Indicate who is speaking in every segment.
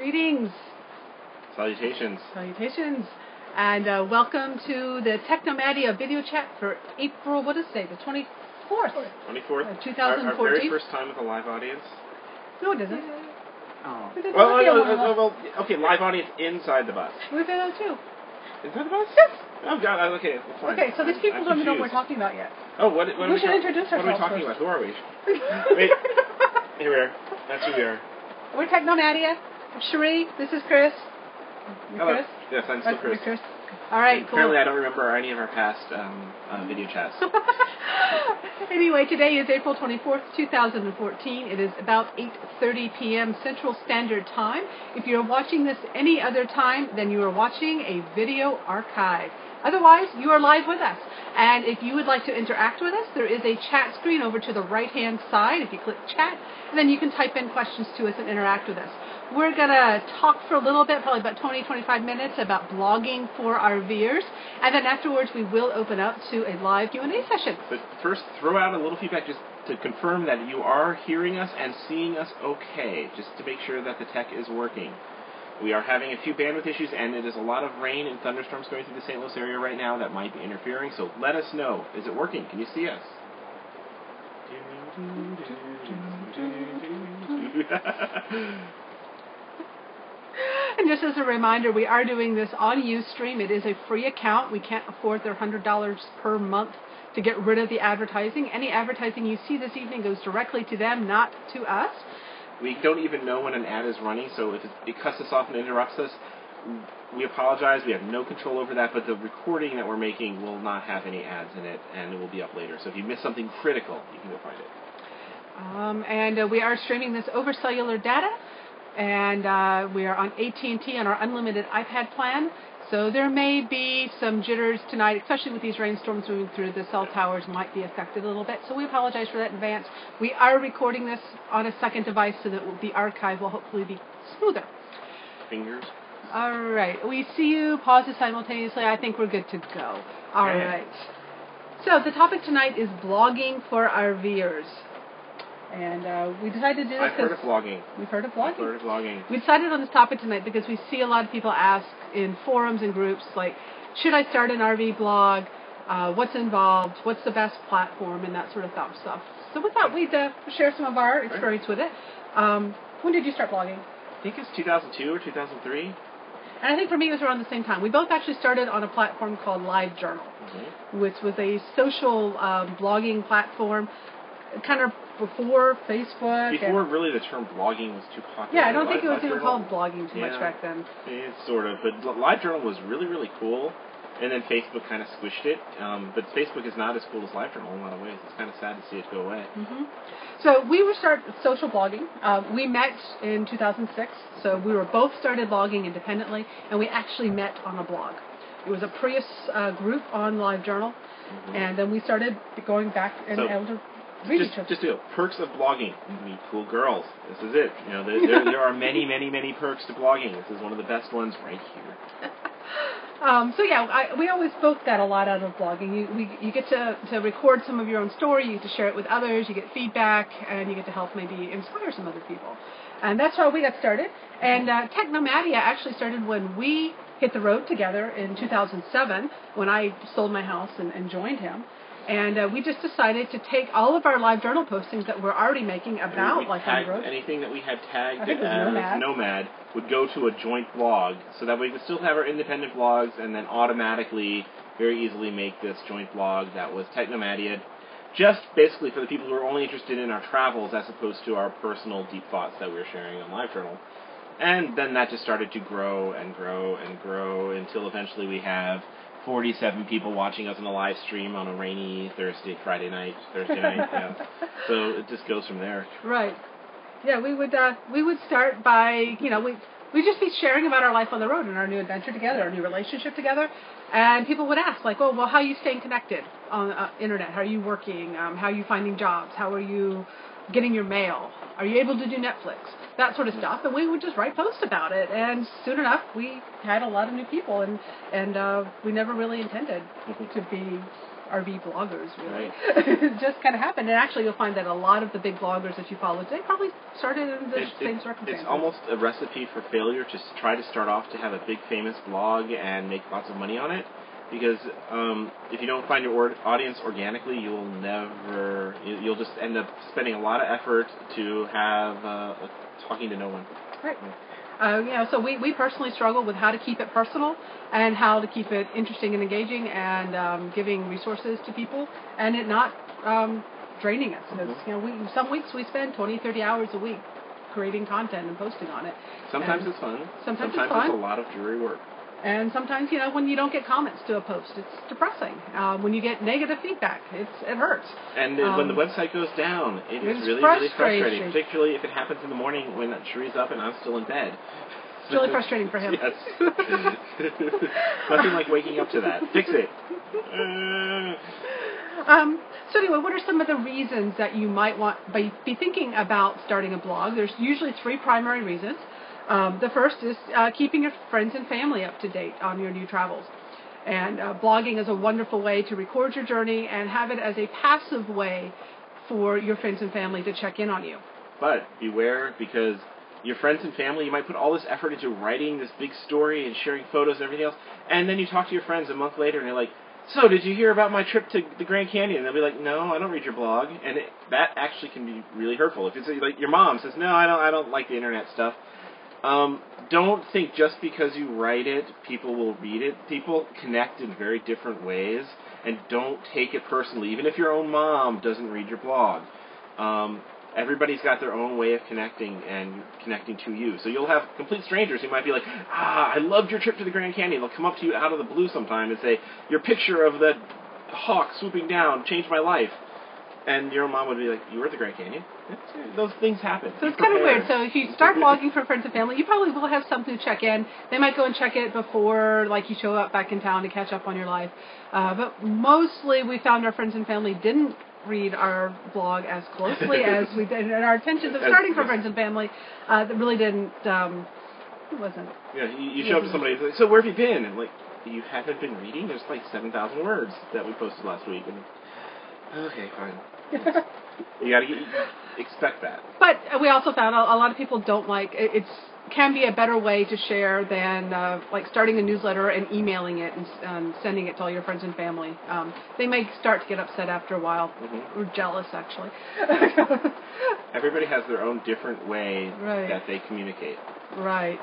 Speaker 1: Greetings.
Speaker 2: Salutations.
Speaker 1: Salutations. And welcome to the Technomadia video chat for April, what is it, the 24th?
Speaker 2: 24th.
Speaker 1: 2014.
Speaker 2: Our very first time with a live audience.
Speaker 1: No, it isn't.
Speaker 2: Oh. Well, okay, live audience inside the bus.
Speaker 1: We've been on too.
Speaker 2: Inside the bus?
Speaker 1: Yes.
Speaker 2: Oh, God, okay. Fine.
Speaker 1: Okay, so these people don't know what we're talking about yet.
Speaker 2: Oh, what
Speaker 1: we should introduce ourselves.
Speaker 2: What are we talking about? Who are we? Wait. Here we are. That's who we are.
Speaker 1: We're Technomadia. I'm Cherie. This is Chris.
Speaker 2: Hello.
Speaker 1: Chris?
Speaker 2: Yes, I'm still Chris.
Speaker 1: All right, cool.
Speaker 2: Apparently I don't remember any of our past video chats.
Speaker 1: Anyway, today is April 24th, 2014. It is about 8:30 p.m. Central Standard Time. If you're watching this any other time, then you are watching a video archive. Otherwise, you are live with us. And if you would like to interact with us, there is a chat screen over to the right-hand side. If you click chat, and then you can type in questions to us and interact with us. We're going to talk for a little bit, probably about 20-25 minutes, about blogging for RVers. And then afterwards, we will open up to a live Q&A session.
Speaker 2: But first, throw out a little feedback just to confirm that you are hearing us and seeing us okay, just to make sure that the tech is working. We are having a few bandwidth issues, and it is a lot of rain and thunderstorms going through the St. Louis area right now that might be interfering, so let us know. Is it working? Can you see us?
Speaker 1: And just as a reminder, we are doing this on Ustream. It is a free account. We can't afford their $100 per month to get rid of the advertising. Any advertising you see this evening goes directly to them, not to us.
Speaker 2: We don't even know when an ad is running, so if it cuts us off and interrupts us, we apologize. We have no control over that, but the recording that we're making will not have any ads in it, and it will be up later. So if you miss something critical, you can go find it.
Speaker 1: And we are streaming this over cellular data, and we are on AT&T on our unlimited iPad plan. So there may be some jitters tonight, especially with these rainstorms moving through. The cell towers might be affected a little bit, so we apologize for that in advance. We are recording this on a second device so that the archive will hopefully be smoother.
Speaker 2: Fingers.
Speaker 1: All right. We see you. Pause it simultaneously. I think we're good to go. All right. So the topic tonight is blogging for RVers. And we decided to do this
Speaker 2: I've heard of blogging.
Speaker 1: We've heard of blogging.
Speaker 2: I've heard of blogging.
Speaker 1: We decided on this topic tonight because we see a lot of people ask in forums and groups, like, should I start an RV blog? What's involved? What's the best platform? And that sort of stuff. So we thought we'd share some of our experience with it. When did you start blogging?
Speaker 2: I think it's 2002 or 2003.
Speaker 1: And I think for me it was around the same time. We both actually started on a platform called LiveJournal, which was a social blogging platform, kind of before Facebook.
Speaker 2: Before really the term blogging was too popular.
Speaker 1: Yeah, I don't think it was even called blogging too much back then.
Speaker 2: It's sort of, but LiveJournal was really, really cool, and then Facebook kind of squished it. But Facebook is not as cool as LiveJournal in a lot of ways. It's kind of sad to see it go away.
Speaker 1: So we were starting social blogging. We met in 2006, so we were both started blogging independently, and we actually met on a blog. It was a Prius group on LiveJournal, and then we started going back and able to read each other.
Speaker 2: Just perks of blogging. You meet cool girls. This is it. You know, there are many, many, many perks to blogging. This is one of the best ones right here. We always both got a lot out of blogging. You get to record some of your own story, you get to share it with others, you get feedback, and you get to help maybe inspire some other people. And that's how we got started. And Technomadia actually started when we hit the road together in 2007, when I sold my house and joined him. And we just decided to take all of our LiveJournal postings that we're already making about Life on the Road. Anything that we had tagged
Speaker 1: as
Speaker 2: Nomad would go to a joint blog, so that we could still have our independent blogs and then automatically, very easily make this joint blog that was Technomadia, just basically for the people who are only interested in our travels as opposed to our personal deep thoughts that we were sharing on LiveJournal. And then that just started to grow and grow and grow until eventually we have 47 people watching us on a live stream on a rainy Thursday night. Yeah. So it just goes from there.
Speaker 1: Right. Yeah, we would start by, we'd just be sharing about our life on the road and our new adventure together, our new relationship together. And people would ask, like, well, how are you staying connected on the internet? How are you working? How are you finding jobs? How are you getting your mail? Are you able to do Netflix? That sort of stuff. And we would just write posts about it. And soon enough, we had a lot of new people. And we never really intended to be RV bloggers, really.
Speaker 2: Right.
Speaker 1: It just kind of happened. And actually, you'll find that a lot of the big bloggers that you follow today probably started in the same circumstances.
Speaker 2: It's almost a recipe for failure to try to start off to have a big famous blog and make lots of money on it. Because if you don't find your audience organically, you'll just end up spending a lot of effort to have talking to no one.
Speaker 1: Right. So we personally struggle with how to keep it personal and how to keep it interesting and engaging and giving resources to people and it not draining us. Because some weeks we spend 20, 30 hours a week creating content and posting on it.
Speaker 2: Sometimes it's fun.
Speaker 1: Sometimes
Speaker 2: it's
Speaker 1: fun.
Speaker 2: a lot of dreary work.
Speaker 1: And sometimes, when you don't get comments to a post, it's depressing. When you get negative feedback, it hurts.
Speaker 2: And when the website goes down, it's really, really frustrating, particularly if it happens in the morning when Cherie's up and I'm still in bed.
Speaker 1: It's really frustrating for him.
Speaker 2: Yes. Nothing like waking up to that. Fix it.
Speaker 1: So anyway, what are some of the reasons that you might be thinking about starting a blog? There's usually 3 primary reasons. The first is keeping your friends and family up to date on your new travels. And blogging is a wonderful way to record your journey and have it as a passive way for your friends and family to check in on you.
Speaker 2: But beware, because your friends and family, you might put all this effort into writing this big story and sharing photos and everything else, and then you talk to your friends a month later and you're like, so did you hear about my trip to the Grand Canyon? And they'll be like, no, I don't read your blog. And that actually can be really hurtful. If it's like your mom says, no, I don't like the internet stuff. Don't think just because you write it, people will read it. People connect in very different ways, and don't take it personally. Even if your own mom doesn't read your blog, everybody's got their own way of connecting to you. So you'll have complete strangers who might be like, I loved your trip to the Grand Canyon. They'll come up to you out of the blue sometime and say, your picture of the hawk swooping down changed my life. And your mom would be like, you were at the Grand Canyon? Those things happen.
Speaker 1: So it's kind of weird. So if you start blogging for friends and family, you probably will have something to check in. They might go and check it before, you show up back in town to catch up on your life. But mostly we found our friends and family didn't read our blog as closely as we did. And our intentions of starting for friends and family that really didn't, it wasn't.
Speaker 2: Yeah, you show up to somebody and say, so where have you been? And you haven't been reading? There's 7,000 words that we posted last week. And okay, fine. You got to expect that. But
Speaker 1: we also found a lot of people don't like it. Can be a better way to share than starting a newsletter and emailing it and sending it to all your friends and family. They may start to get upset after a while, or jealous actually.
Speaker 2: Everybody has their own different way that they communicate.
Speaker 1: Right.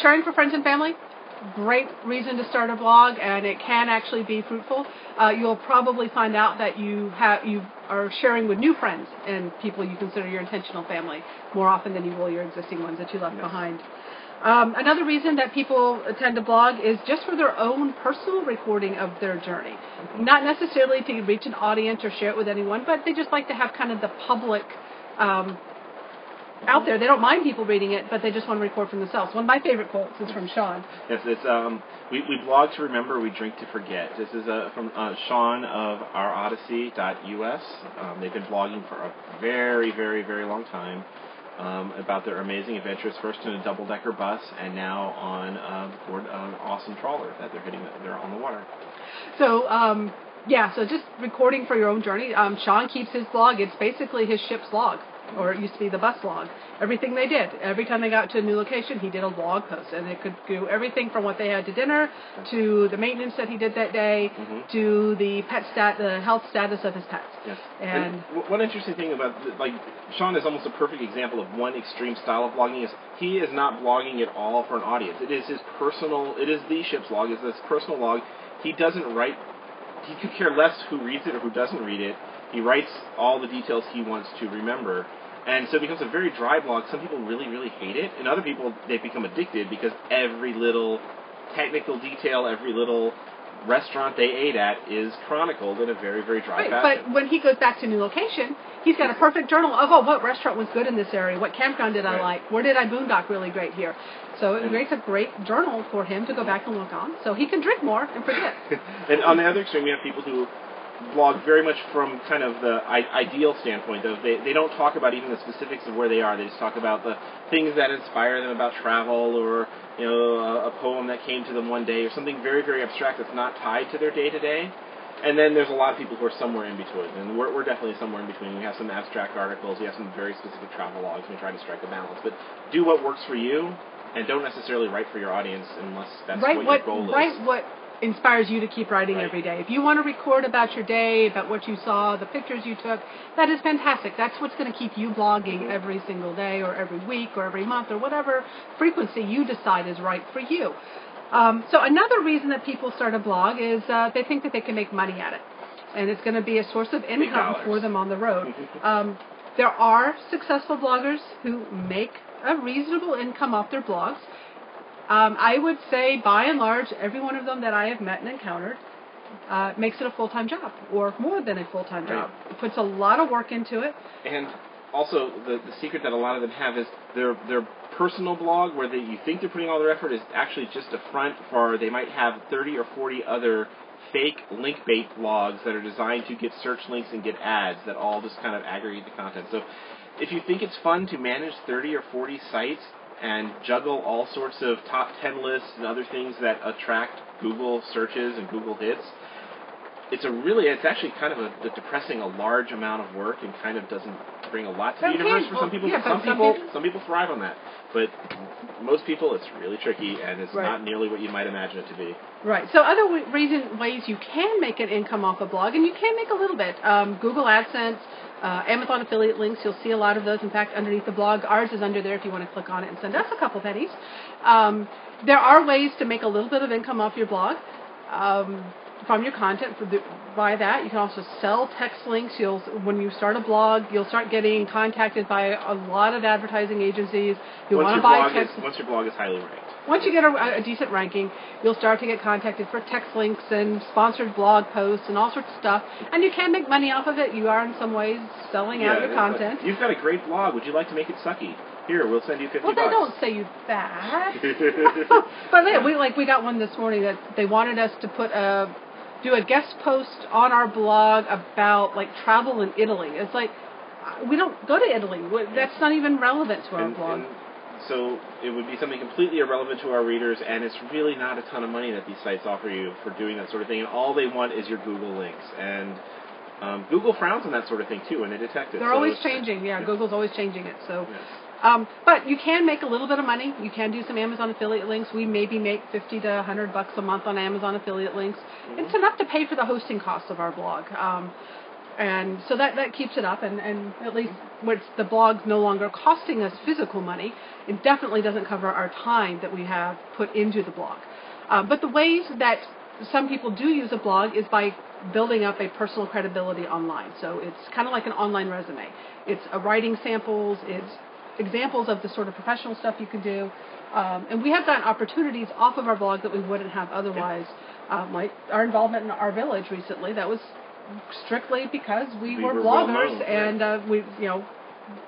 Speaker 1: Sharing for friends and family. Great reason to start a blog, and it can actually be fruitful. You'll probably find out that you are sharing with new friends and people you consider your intentional family more often than you will your existing ones that you left behind. Another reason that people tend to blog is just for their own personal recording of their journey. Not necessarily to reach an audience or share it with anyone, but they just like to have kind of the public out there. They don't mind people reading it, but they just want to record for themselves. One of my favorite quotes is from Sean.
Speaker 2: Yes, it's we blog to remember, we drink to forget. This is from Sean of ourodyssey.us. They've been blogging for a very, very, very long time about their amazing adventures, first in a double-decker bus and now on board an awesome trawler that they're on the water.
Speaker 1: So, so just recording for your own journey. Sean keeps his blog. It's basically his ship's log. Or it used to be the bus log. Everything they did. Every time they got to a new location, he did a blog post. And it could do everything from what they had to dinner, to the maintenance that he did that day, to the the health status of his pets.
Speaker 2: Yes.
Speaker 1: And
Speaker 2: one interesting thing about, Sean is almost a perfect example of one extreme style of blogging is he is not blogging at all for an audience. It is his personal, it is the ship's log, it's his personal log. He doesn't write, he could care less who reads it or who doesn't read it. He writes all the details he wants to remember. And so it becomes a very dry blog. Some people really, really hate it. And other people, they become addicted because every little technical detail, every little restaurant they ate at is chronicled in a very, very dry fashion.
Speaker 1: But when he goes back to a new location, he's got a perfect journal of, what restaurant was good in this area? What campground did I like? Where did I boondock really great here? So it makes a great journal for him to go back and look on. So he can drink more and forget.
Speaker 2: And on the other extreme, we have people who blog very much from kind of the ideal standpoint. Though they don't talk about even the specifics of where they are. They just talk about the things that inspire them about travel, or a poem that came to them one day, or something very, very abstract that's not tied to their day-to-day. And then there's a lot of people who are somewhere in between, and we're definitely somewhere in between. We have some abstract articles, we have some very specific travel logs, and we try to strike a balance. But do what works for you, and don't necessarily write for your audience unless that's what your goal is.
Speaker 1: Write what inspires you to keep writing every day. If you want to record about your day, about what you saw, the pictures you took, that is fantastic. That's what's going to keep you blogging every single day, or every week, or every month, or whatever frequency you decide is right for you. So another reason that people start a blog is they think that they can make money at it, and it's going to be a source of income for them on the road. There are successful bloggers who make a reasonable income off their blogs. I would say, by and large, every one of them that I have met and encountered makes it a full-time job, or more than a full-time job. It puts a lot of work into it.
Speaker 2: And also, the secret that a lot of them have is their personal blog, where you think they're putting all their effort, is actually just a front for, they might have 30 or 40 other fake link bait blogs that are designed to get search links and get ads that all just kind of aggregate the content. So if you think it's fun to manage 30 or 40 sites and juggle all sorts of top 10 lists and other things that attract Google searches and Google hits, it's actually kind of a depressing, a large amount of work, and kind of doesn't bring a lot to the universe for some people. Some people thrive on that, but most people, it's really tricky, and it's not nearly what you might imagine it to be.
Speaker 1: Right. So other ways you can make an income off a blog, and you can make a little bit. Google AdSense, Amazon affiliate links, you'll see a lot of those. In fact, underneath the blog, ours is under there if you want to click on it and send us a couple pennies. There are ways to make a little bit of income off your blog. From your content by that. You can also sell text links. When you start a blog, you'll start getting contacted by a lot of advertising agencies.
Speaker 2: Once your blog is highly ranked.
Speaker 1: Once you get a decent ranking, you'll start to get contacted for text links and sponsored blog posts and all sorts of stuff. And you can make money off of it. You are in some ways selling out your content.
Speaker 2: You've got a great blog. Would you like to make it sucky? Here, we'll send you $50.
Speaker 1: Well, they don't say that. But yeah, we got one this morning that they wanted us to do a guest post on our blog about travel in Italy. It's like, we don't go to Italy. That's not even relevant to our blog.
Speaker 2: And so it would be something completely irrelevant to our readers, and it's really not a ton of money that these sites offer you for doing that sort of thing. And all they want is your Google links. And Google frowns on that sort of thing too, and they detect it.
Speaker 1: They're always changing. Yeah, Google's always changing it. So. Yes. But you can make a little bit of money. You can do some Amazon affiliate links. We maybe make $50 to $100 a month on Amazon affiliate links. Mm-hmm. It's enough to pay for the hosting costs of our blog. And so that keeps it up. And at least the blog's no longer costing us physical money, it definitely doesn't cover our time that we have put into the blog. But the ways that some people do use a blog is by building up a personal credibility online. So it's kind of like an online resume. It's writing samples. It's examples of the sort of professional stuff you can do. And we have gotten opportunities off of our blog that we wouldn't have otherwise. Like our involvement in Our Village recently, that was strictly because we were bloggers, and we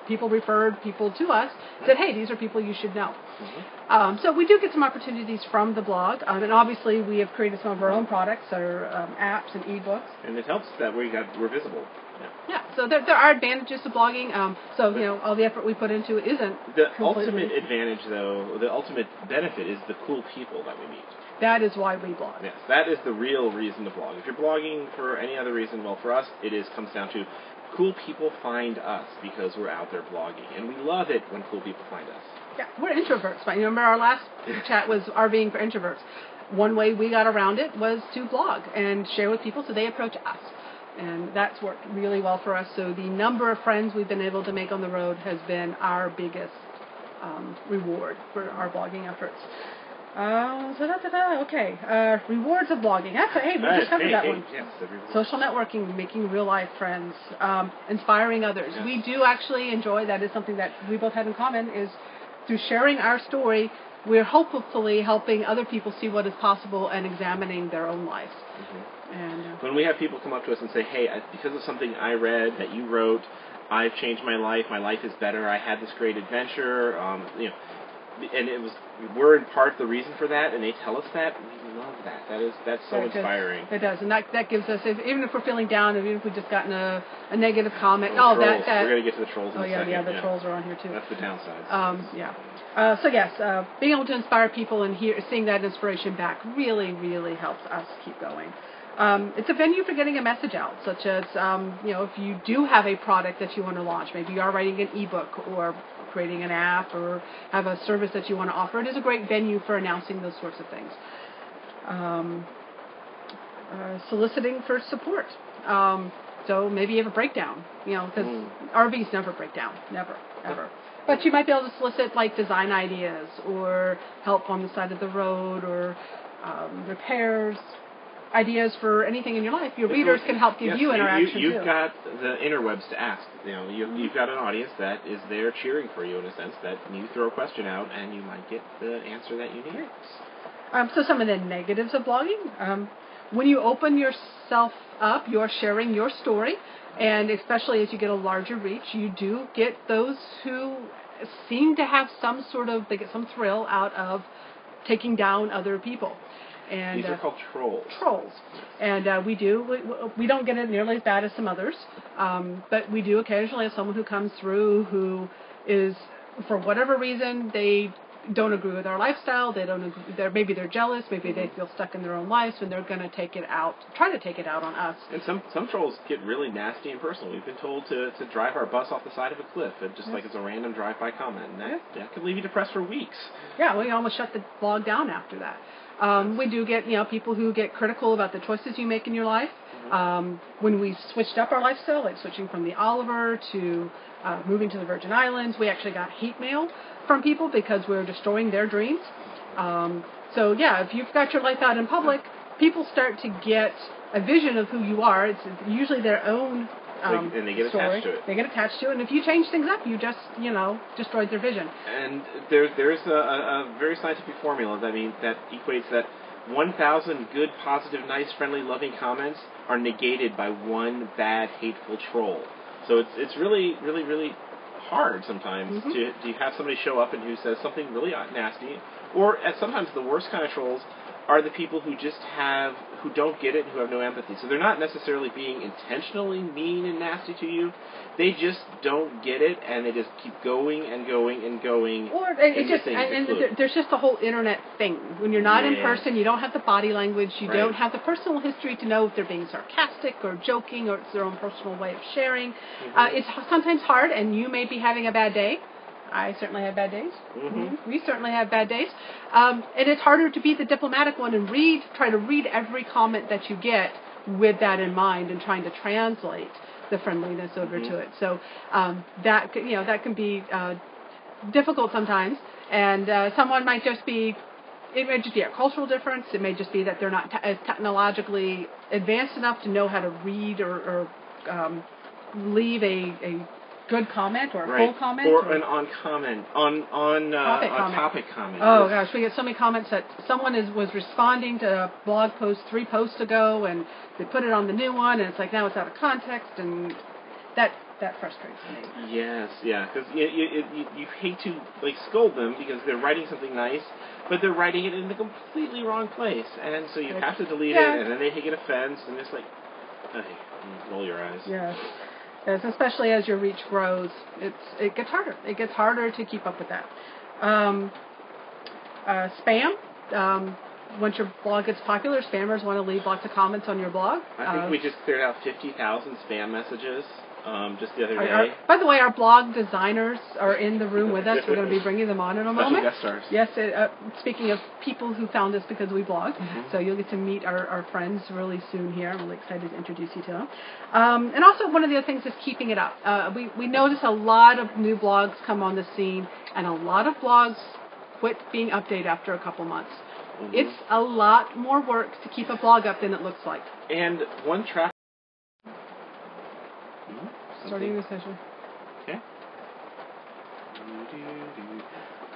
Speaker 1: people referred people to us, said, hey, these are people you should know. Mm-hmm. So we do get some opportunities from the blog, and obviously we have created some of our own products, our apps and ebooks.
Speaker 2: And it helps that we're visible.
Speaker 1: Yeah, so there are advantages to blogging. All the effort we put into it isn't
Speaker 2: the ultimate advantage, though. The ultimate benefit is the cool people that we meet.
Speaker 1: That is why we blog.
Speaker 2: Yes, that is the real reason to blog. If you're blogging for any other reason, well, for us, comes down to cool people find us because we're out there blogging, and we love it when cool people find us.
Speaker 1: Yeah, we're introverts. Right? Remember our last chat was RVing for introverts. One way we got around it was to blog and share with people so they approach us. And that's worked really well for us. So the number of friends we've been able to make on the road has been our biggest reward for our blogging efforts. Okay. Rewards of blogging. We just covered that one.
Speaker 2: Yes,
Speaker 1: social networking, making real life friends, inspiring others. Yes. We do actually enjoy, that is something that we both have in common, is through sharing our story, we're hopefully helping other people see what is possible and examining their own lives.
Speaker 2: Mm-hmm. And when we have people come up to us and say, hey, because of something I read that you wrote, I've changed my life is better, I had this great adventure, and we're in part the reason for that, and they tell us that. We love that. That's so inspiring.
Speaker 1: It does, and that gives us, even if we're feeling down, even if we've just gotten a negative comment.
Speaker 2: Trolls. We're going to get to the trolls in a second.
Speaker 1: Yeah, the trolls are on here too.
Speaker 2: That's the downside.
Speaker 1: So yes, being able to inspire people and seeing that inspiration back really, really helps us keep going. It's a venue for getting a message out, such as, if you do have a product that you want to launch, maybe you are writing an ebook or creating an app or have a service that you want to offer, it is a great venue for announcing those sorts of things. Soliciting for support. So maybe you have a breakdown, because RVs never break down, never, ever. But you might be able to solicit like design ideas or help on the side of the road or repairs, ideas for anything in your life. Your readers can help give you interaction too.
Speaker 2: You've got the interwebs to ask. You've got an audience that is there cheering for you in a sense, that you throw a question out and you might get the answer that you need.
Speaker 1: So some of the negatives of blogging. When you open yourself up, you're sharing your story, and especially as you get a larger reach, you do get those who seem to have they get some thrill out of taking down other people. And,
Speaker 2: these are called trolls.
Speaker 1: Trolls. And we don't get it nearly as bad as some others, but we do occasionally have someone who comes through who is, for whatever reason, they don't agree with our lifestyle, maybe they're jealous, maybe they feel stuck in their own lives, and they're going to try to take it out on us. And
Speaker 2: some trolls get really nasty and personal. We've been told to drive our bus off the side of a cliff, like it's a random drive-by comment, and that could leave you depressed for weeks. Yeah,
Speaker 1: we almost shut the blog down after that. We do get people who get critical about the choices you make in your life. When we switched up our lifestyle, like switching from the Oliver to moving to the Virgin Islands, we actually got hate mail from people because we were destroying their dreams. If you've got your life out in public, people start to get a vision of who you are. It's usually their own
Speaker 2: and they get
Speaker 1: story.
Speaker 2: Attached to it.
Speaker 1: They get attached to it, and if you change things up, you just, destroyed their vision.
Speaker 2: And there's a very scientific formula that equates that 1,000 good, positive, nice, friendly, loving comments are negated by one bad, hateful troll. So it's really, really, really hard sometimes to have somebody show up and who says something really nasty, or sometimes the worst kind of trolls are the people who don't get it and who have no empathy. So they're not necessarily being intentionally mean and nasty to you. They just don't get it, and they just keep going and going and going.
Speaker 1: Or there's just the whole internet thing. When you're not in person, you don't have the body language, you don't have the personal history to know if they're being sarcastic or joking or it's their own personal way of sharing. It's sometimes hard, and you may be having a bad day. I certainly have bad days. We certainly have bad days. And it's harder to be the diplomatic one and try to read every comment that you get with that in mind and trying to translate the friendliness over to it. So that can be difficult sometimes. And someone might just be, it may just be a cultural difference. It may just be that they're not as technologically advanced enough to know how to read or leave a good comment or a full comment,
Speaker 2: or an topic comment.
Speaker 1: Oh gosh, we get so many comments that someone was responding to a blog post 3 posts ago, and they put it on the new one, and it's like now it's out of context, and that frustrates me.
Speaker 2: Yes, because you hate to scold them because they're writing something nice, but they're writing it in the completely wrong place, and so you have to delete it, and then they get offense, and it's like, roll your eyes.
Speaker 1: Yes. Yes, especially as your reach grows, it gets harder. It gets harder to keep up with that. Spam. Once your blog gets popular, spammers want to leave lots of comments on your blog.
Speaker 2: I think we just cleared out 50,000 spam messages just the other day.
Speaker 1: By the way, our blog designers are in the room with us. We're going to be bringing them on in a moment.
Speaker 2: Guest stars.
Speaker 1: Yes, speaking of people who found us because we blog, so you'll get to meet our friends really soon here. I'm really excited to introduce you to them. And also one of the other things is keeping it up. We notice a lot of new blogs come on the scene, and a lot of blogs quit being updated after a couple months. It's a lot more work to keep a blog up than it looks like.
Speaker 2: And one trap.
Speaker 1: Starting the session.
Speaker 2: Okay.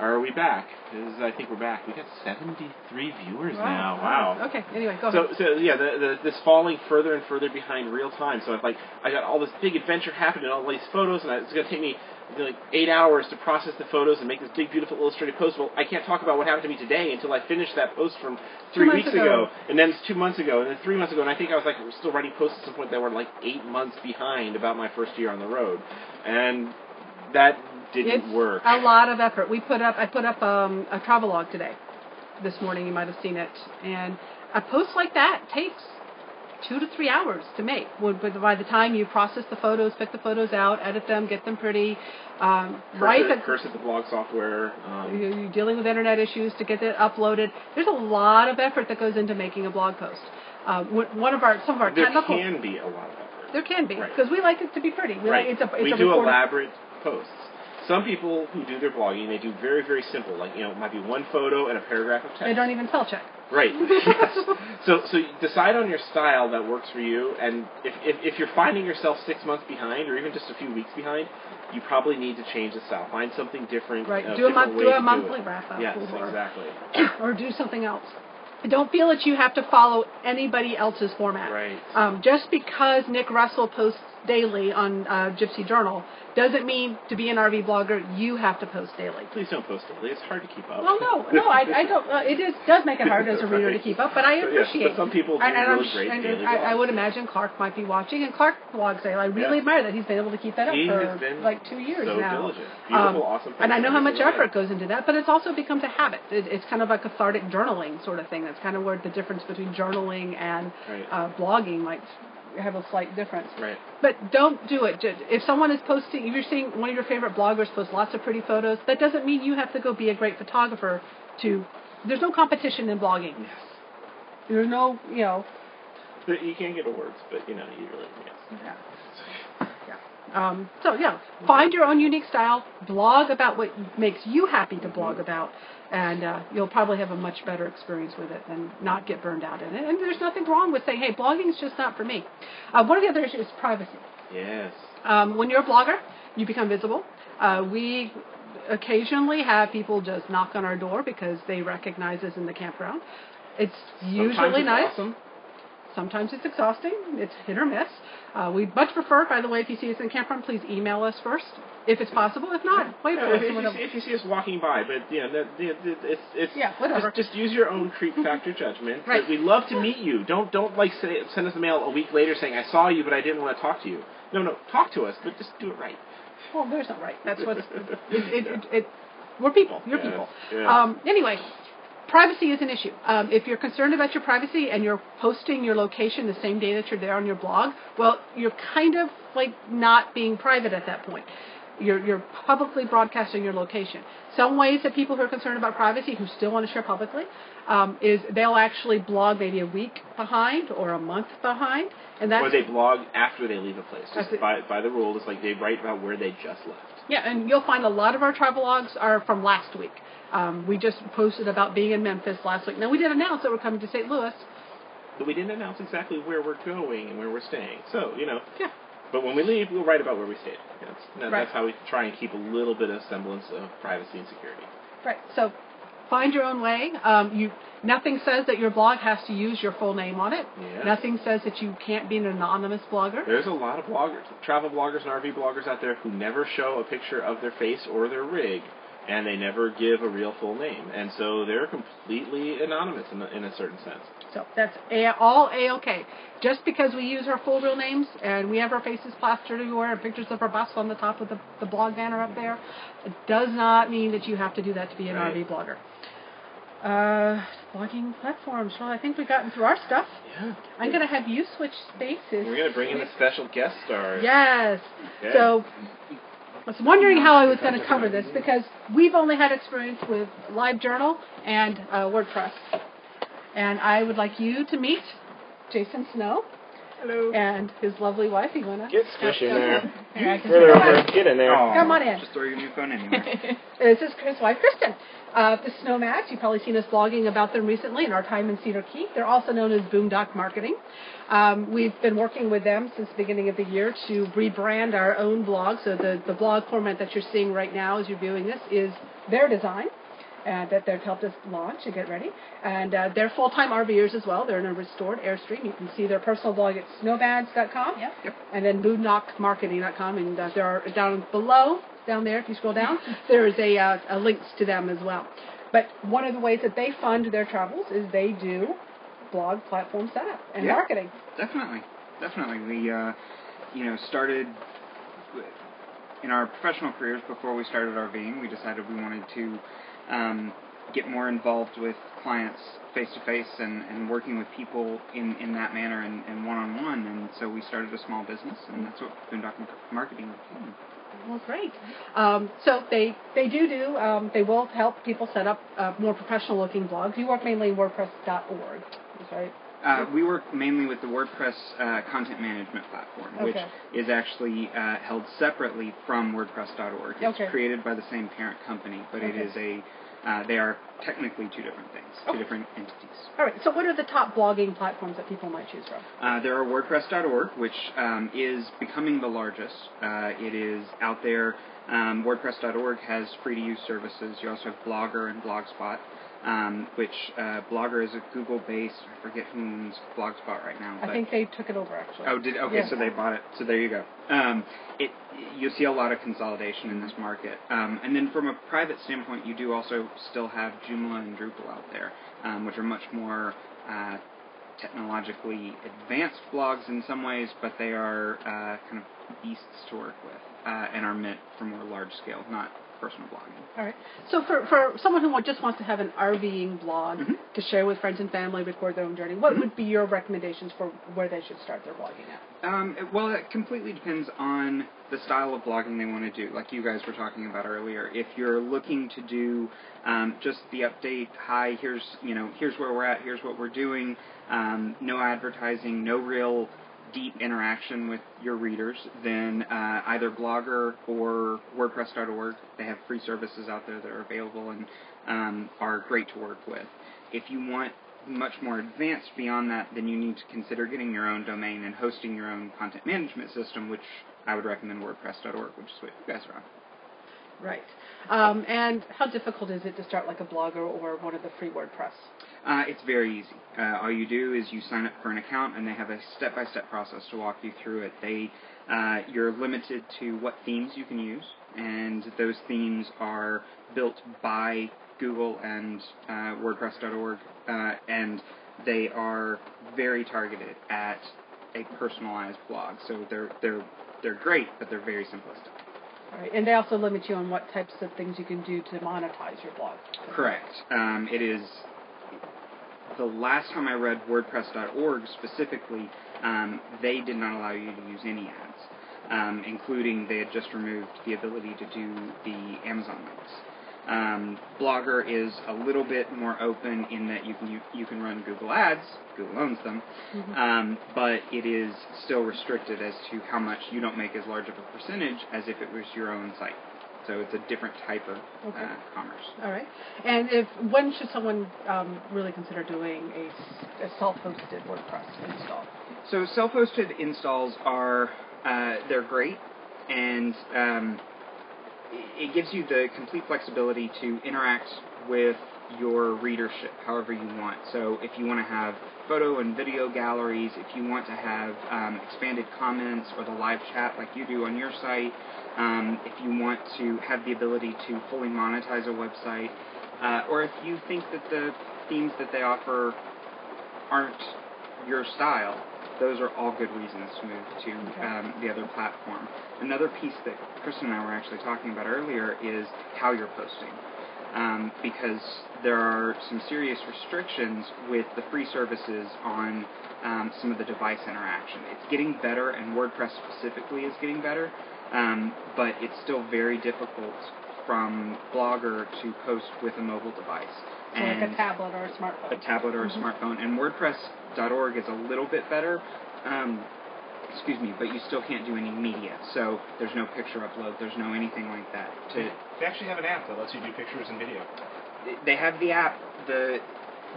Speaker 2: Are we back? I think we're back. We got 73 viewers now. Wow.
Speaker 1: Okay. Anyway, go ahead.
Speaker 2: So yeah, this falling further and further behind real time. So it's like I got all this big adventure happening, all these photos, and it's going to take me like 8 hours to process the photos and make this big, beautiful illustrated post. Well, I can't talk about what happened to me today until I finish that post from 3 weeks ago, and then 2 months ago, and then 3 months ago, and I think I was like still writing posts at some point that were like 8 months behind about my first year on the road, and that didn't work.
Speaker 1: A lot of effort. I put up a travelogue today, this morning. You might have seen it, and a post like that takes 2 to 3 hours to make. But by the time you process the photos, pick the photos out, edit them, get them pretty,
Speaker 2: curse at the blog software.
Speaker 1: You're dealing with internet issues to get it uploaded. There's a lot of effort that goes into making a blog post. Some of our technical.
Speaker 2: There can be a lot of effort.
Speaker 1: There can be, because we like it to be pretty.
Speaker 2: We do elaborate posts. Some people who do their blogging, they do very, very simple. Like, it might be one photo and a paragraph of text.
Speaker 1: They don't even spell check.
Speaker 2: Right. Yes. So decide on your style that works for you. And if you're finding yourself 6 months behind, or even just a few weeks behind, you probably need to change the style. Find something different.
Speaker 1: Right. Do a monthly wrap up.
Speaker 2: Yes, exactly.
Speaker 1: Or do something else. Don't feel that you have to follow anybody else's format.
Speaker 2: Right.
Speaker 1: Just because Nick Russell posts daily on Gypsy Journal doesn't mean to be an RV blogger you have to post daily.
Speaker 2: Please don't post daily. It's hard to keep up.
Speaker 1: Well, no, I don't. It does make it hard as a reader to keep up, but I appreciate.
Speaker 2: But some people do really great daily blogs.
Speaker 1: I would imagine Clark might be watching, and Clark blogs daily. I really admire that he's been able to keep that up for like 2 years
Speaker 2: so
Speaker 1: now.
Speaker 2: Diligent. Beautiful, awesome.
Speaker 1: And I know how much effort goes into that, but it's also becomes a habit. It's kind of a cathartic journaling sort of thing. That's kind of where the difference between journaling and blogging might have a slight difference.
Speaker 2: Right.
Speaker 1: But don't do it. If someone is posting, if you're seeing one of your favorite bloggers post lots of pretty photos, that doesn't mean you have to go be a great photographer there's no competition in blogging.
Speaker 2: Yes.
Speaker 1: There's no,
Speaker 2: But you can't get awards, but you really, yes.
Speaker 1: Yeah. Find your own unique style, blog about what makes you happy to blog about, and you'll probably have a much better experience with it and not get burned out in it. And there's nothing wrong with saying, hey, blogging is just not for me. One of the other issues is privacy.
Speaker 2: Yes.
Speaker 1: When you're a blogger, you become visible. We occasionally have people just knock on our door because they recognize us in the campground. It's usually nice.
Speaker 2: Awesome.
Speaker 1: Sometimes it's exhausting. It's hit or miss. We'd much prefer, by the way, if you see us in campground, please email us first, if it's possible. If not, wait for us.
Speaker 2: If you see us walking by, but it's
Speaker 1: whatever.
Speaker 2: Just use your own creep factor judgment.
Speaker 1: Right.
Speaker 2: But we'd love to meet you. Don't send us a mail a week later saying I saw you, but I didn't want to talk to you. No, talk to us, but just do it right.
Speaker 1: Well, there's no right. That's what's we're people. You're people.
Speaker 2: Yeah.
Speaker 1: Anyway. Privacy is an issue. If you're concerned about your privacy and you're posting your location the same day that you're there on your blog, well, you're kind of like not being private at that point. You're publicly broadcasting your location. Some ways that people who are concerned about privacy who still want to share publicly is they'll actually blog maybe a week behind or a month behind. Or
Speaker 2: they blog after they leave a place. Just by the rule, it's like they write about where they just left.
Speaker 1: Yeah, and you'll find a lot of our travelogues are from last week. We just posted about being in Memphis last week. Now, we did announce that we're coming to St. Louis.
Speaker 2: But we didn't announce exactly where we're going and where we're staying. So,
Speaker 1: Yeah.
Speaker 2: But when we leave, we'll write about where we stayed. That's how we try and keep a little bit of semblance of privacy and security.
Speaker 1: Right. So find your own way. Nothing says that your blog has to use your full name on it.
Speaker 2: Yes.
Speaker 1: Nothing says that you can't be an anonymous blogger.
Speaker 2: There's a lot of bloggers, travel bloggers and RV bloggers out there who never show a picture of their face or their rig, and they never give a real full name. And so they're completely anonymous in a certain sense.
Speaker 1: So that's all A-OK. Just because we use our full real names and we have our faces plastered everywhere and pictures of our bus on the top of the blog banner up there, it does not mean that you have to do that to be an RV blogger. Blogging platforms. Well, I think we've gotten through our stuff.
Speaker 2: Yeah.
Speaker 1: I'm going to have you switch spaces.
Speaker 2: We're going to bring in a special guest star.
Speaker 1: Yes.
Speaker 2: Okay.
Speaker 1: So I was wondering how I was going to cover this because we've only had experience with LiveJournal and WordPress. And I would like you to meet Jason Snow. Hello. And his lovely wife, you want to...
Speaker 2: Get squished in there.
Speaker 1: Get
Speaker 2: in there.
Speaker 3: Oh,
Speaker 1: come on in.
Speaker 3: Just throw your new phone anywhere.
Speaker 1: This is his wife, Kristen. The Snowmads, you've probably seen us blogging about them recently in our time in Cedar Key. They're also known as Boondock Marketing. We've been working with them since the beginning of the year to rebrand our own blog. So the blog format that you're seeing right now as you're viewing this is their design. That they've helped us launch and get ready. And they're full-time RVers as well. They're in a restored Airstream. You can see their personal blog at snowmads.com. Yep. And then boondockmarketing.com. And there are down below, down there, if you scroll down, there is a links to them as well. But one of the ways that they fund their travels is they do blog platform setup and marketing.
Speaker 3: Definitely. We, started in our professional careers before we started RVing. We decided we wanted to get more involved with clients face-to-face and working with people in that manner and one-on-one. And so we started a small business, and that's what Boondock Marketing became.
Speaker 1: Well, great. So they they will help people set up more professional-looking blogs. You work mainly in WordPress.org, is that right?
Speaker 3: We work mainly with the WordPress content management platform, which is actually held separately from WordPress.org. It's created by the same parent company, but it is they are technically two different things, two different entities.
Speaker 1: All right, so what are the top blogging platforms that people might choose from?
Speaker 3: There are WordPress.org, which is becoming the largest. It is out there. WordPress.org has free-to-use services. You also have Blogger and Blogspot. Which Blogger is a Google-based, I forget who owns Blogspot right now.
Speaker 1: I think they took it over, actually.
Speaker 3: Oh, did okay, so they bought it. So there you go. You see a lot of consolidation in this market. And then from a private standpoint, you do also still have Joomla and Drupal out there, which are much more technologically advanced blogs in some ways, but they are kind of beasts to work with and are meant for more large scale, not personal blogging.
Speaker 1: All right. So for someone who just wants to have an RVing blog to share with friends and family, record their own journey, what would be your recommendations for where they should start their blogging at?
Speaker 3: Well, it completely depends on the style of blogging they want to do, like you guys were talking about earlier. If you're looking to do just the update, hi, here's where we're at, here's what we're doing, no advertising, no real deep interaction with your readers, then either Blogger or WordPress.org. They have free services out there that are available and are great to work with. If you want much more advanced beyond that, then you need to consider getting your own domain and hosting your own content management system, which I would recommend WordPress.org, which is what you guys are on.
Speaker 1: Right. And how difficult is it to start like a Blogger or one of the free WordPress?
Speaker 3: It's very easy. All you do is you sign up for an account, and they have a step-by-step process to walk you through it. You're limited to what themes you can use, and those themes are built by Google and WordPress.org, and they are very targeted at a personalized blog. So they're great, but they're very simplistic.
Speaker 1: Right. And they also limit you on what types of things you can do to monetize your blog.
Speaker 3: Correct. It is. The last time I read WordPress.org specifically, they did not allow you to use any ads, including they had just removed the ability to do the Amazon links. Blogger is a little bit more open in that you can run Google ads. Google owns them, but it is still restricted as to how much. You don't make as large of a percentage as if it was your own site. So it's a different type of commerce. All right.
Speaker 1: And when should someone really consider doing a self-hosted WordPress install?
Speaker 3: So self-hosted installs are they're great, and it gives you the complete flexibility to interact with your readership however you want. So if you want to have photo and video galleries, if you want to have expanded comments or the live chat like you do on your site, if you want to have the ability to fully monetize a website, or if you think that the themes that they offer aren't your style, those are all good reasons to move to the other platform. Another piece that Kristen and I were actually talking about earlier is how you're posting. Because there are some serious restrictions with the free services on some of the device interaction. It's getting better, and WordPress specifically is getting better, but it's still very difficult from Blogger to post with a mobile device.
Speaker 1: So like a tablet or a smartphone.
Speaker 3: A tablet or a smartphone. And WordPress.org is a little bit better, Excuse me, but you still can't do any media. So there's no picture upload. There's no anything like that.
Speaker 2: They actually have an app that lets you do pictures and video.
Speaker 3: They have the app,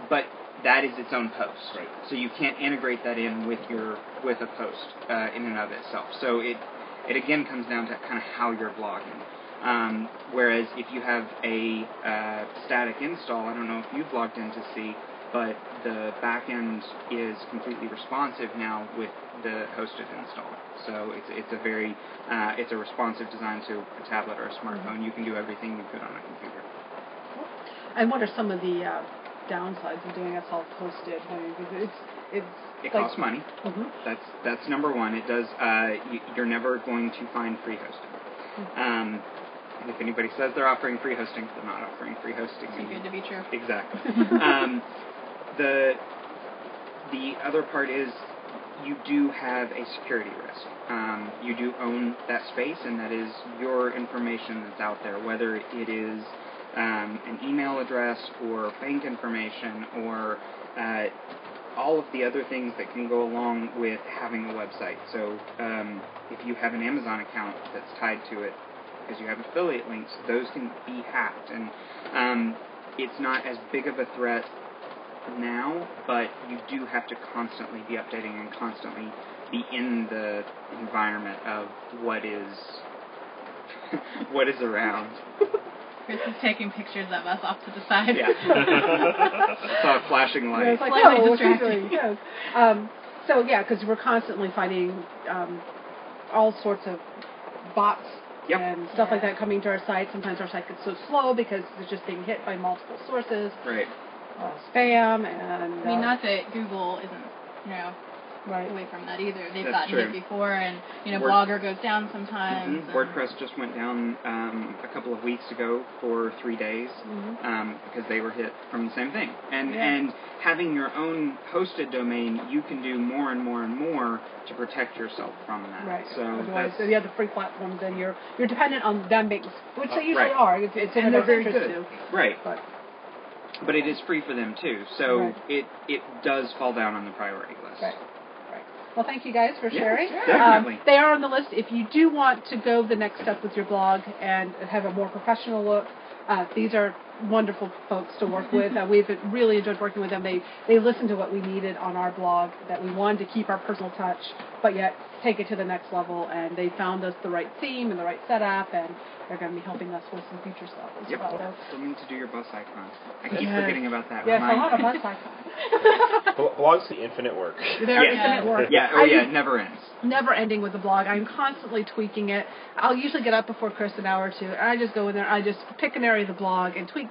Speaker 3: but that is its own post.
Speaker 2: Right.
Speaker 3: So you can't integrate that in with a post in and of itself. So it again comes down to kind of how you're blogging. Whereas if you have a static install, I don't know if you've logged in to see, but the back end is completely responsive now with the hosted install. So it's a very it's a responsive design to a tablet or a smartphone. You can do everything you could on a computer.
Speaker 1: And what are some of the downsides of doing it self-hosted? I mean, it
Speaker 3: costs money.
Speaker 1: Mm-hmm.
Speaker 3: That's number one. It does. You're never going to find free hosting. And if anybody says they're offering free hosting, they're not offering free hosting.
Speaker 4: Too good to be true.
Speaker 3: Exactly. The other part is you do have a security risk. You do own that space, and that is your information that's out there, whether it is an email address or bank information or all of the other things that can go along with having a website. So if you have an Amazon account that's tied to it, because you have affiliate links, those can be hacked. And it's not as big of a threat now, but you do have to constantly be updating and constantly be in the environment of what is around.
Speaker 4: Chris is taking pictures of us off to the side.
Speaker 3: Yeah. I saw a flashing light.
Speaker 1: Yeah, it's like,
Speaker 4: Slightly
Speaker 1: distracting. Yes. So yeah, because we're constantly finding all sorts of bots and stuff like that coming to our site. Sometimes our site gets so slow because it's just being hit by multiple sources.
Speaker 3: Right.
Speaker 1: Spam and...
Speaker 4: I mean, not that Google isn't, away from that either. They've gotten
Speaker 3: true.
Speaker 4: it before, and, Blogger goes down sometimes.
Speaker 3: Mm-hmm. WordPress just went down a couple of weeks ago for 3 days because they were hit from the same thing. And having your own hosted domain, you can do more and more and more to protect yourself from that.
Speaker 1: Right.
Speaker 3: So
Speaker 1: the other free platforms, and you're dependent on them making, which they usually
Speaker 3: right.
Speaker 1: are. It's in their
Speaker 3: very
Speaker 1: interest
Speaker 3: good.
Speaker 1: too.
Speaker 3: Right. But it is free for them too, so it does fall down on the priority list.
Speaker 1: Right. Well, thank you guys for sharing.
Speaker 3: Definitely.
Speaker 1: They are on the list. If you do want to go the next step with your blog and have a more professional look, these are wonderful folks to work with. We've really enjoyed working with them. They listened to what we needed on our blog, that we wanted to keep our personal touch, but yet take it to the next level, and they found us the right theme and the right setup, and they're going to be helping us with some future stuff as well.
Speaker 3: Still need to do your bus icon. I keep forgetting about that.
Speaker 1: Yes, I want a bus icon.
Speaker 2: Blogs the infinite work.
Speaker 1: They're infinite work.
Speaker 3: Yeah, it never ends.
Speaker 1: Never ending with the blog. I'm constantly tweaking it. I'll usually get up before Chris an hour or two, and I just go in there, I just pick an area of the blog and tweak.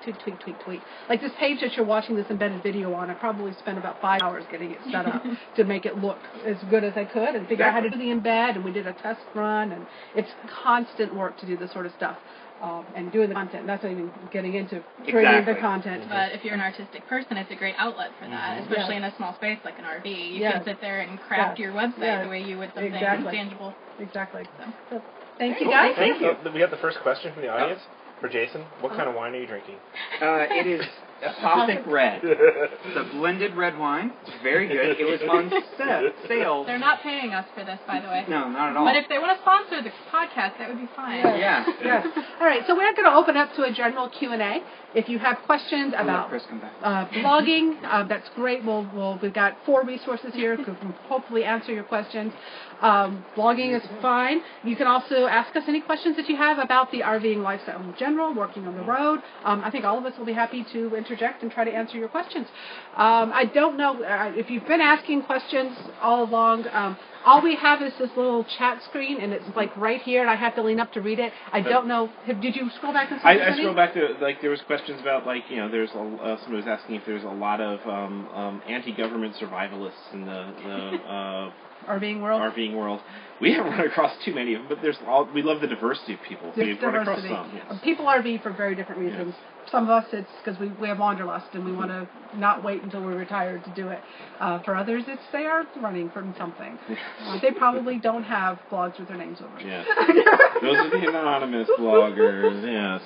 Speaker 1: Like this page that you're watching this embedded video on, I probably spent about 5 hours getting it set up to make it look as good as I could and figure out how to do the embed, and we did a test run, and it's constant work to do this sort of stuff. And doing the content. That's not even getting into creating the content.
Speaker 4: But if you're an artistic person, it's a great outlet for that, especially in a small space like an RV. You can sit there and craft your website the way you would something tangible.
Speaker 1: Exactly. So, thank you guys.
Speaker 3: Thank you.
Speaker 2: We got the first question from the audience. For Jason, what kind of wine are you drinking?
Speaker 3: It is Apothic Red. It's a blended red wine. It's very good. It was on sale.
Speaker 4: They're not paying us for this, by the way.
Speaker 3: No, not at all.
Speaker 4: But if they want to sponsor the podcast, that would be fine.
Speaker 3: Yeah.
Speaker 1: All right, so we're going to open up to a general Q&A. If you have questions about blogging, that's great. We've got 4 resources here who can hopefully answer your questions. Blogging is fine. You can also ask us any questions that you have about the RVing lifestyle in general, working on the road. I think all of us will be happy to interject and try to answer your questions. I don't know if you've been asking questions all along. All we have is this little chat screen, and it's like right here, and I have to lean up to read it. I don't know. Did you scroll back and see?
Speaker 2: I scrolled back to, there was questions about, there's somebody was asking if there's a lot of anti-government survivalists in the
Speaker 1: RVing world.
Speaker 2: We haven't run across too many of them, but we love the diversity of people. We've run across some. Yes.
Speaker 1: People RV for very different reasons. Yes. Some of us, it's because we have wanderlust and we want to not wait until we're retired to do it. For others, it's they are running from something. They probably don't have blogs with their names over.
Speaker 2: Yes. Those are the anonymous bloggers, yes.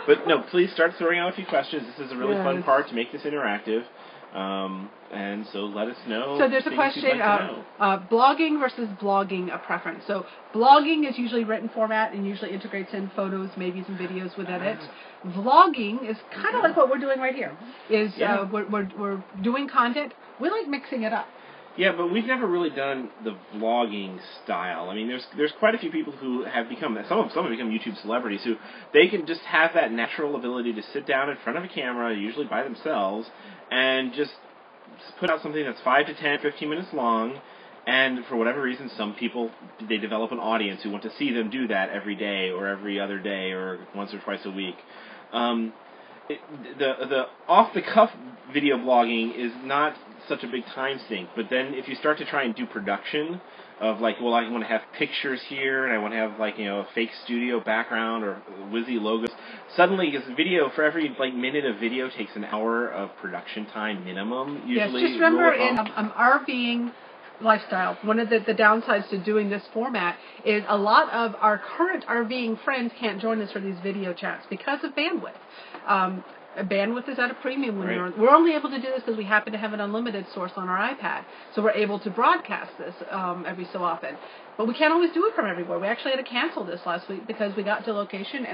Speaker 2: But no, please start throwing out a few questions. This is a really fun part to make this interactive. And so let us know.
Speaker 1: So there's a question, blogging versus blogging a preference. So blogging is usually written format and usually integrates in photos, maybe some videos with edits. Vlogging is kind of like what we're doing right here. We're doing content. We like mixing it up.
Speaker 2: Yeah, but we've never really done the vlogging style. I mean, there's quite a few people who have become, some have become YouTube celebrities, who they can just have that natural ability to sit down in front of a camera, usually by themselves, and just put out something that's 5 to 10, 15 minutes long, and for whatever reason, some people, they develop an audience who want to see them do that every day, or every other day, or once or twice a week. The off-the-cuff video blogging is not such a big time sink, but then if you start to try and do production of like, well, I want to have pictures here, and I want to have like, a fake studio background or whizzy logos, suddenly this video, for every like minute of video takes an hour of production time minimum, usually.
Speaker 1: Yes, just remember in RVing lifestyle, one of the downsides to doing this format is a lot of our current RVing friends can't join us for these video chats because of bandwidth. Bandwidth is at a premium when we're only able to do this because we happen to have an unlimited source on our iPad, so we're able to broadcast this every so often. But we can't always do it from everywhere. We actually had to cancel this last week because we got to location and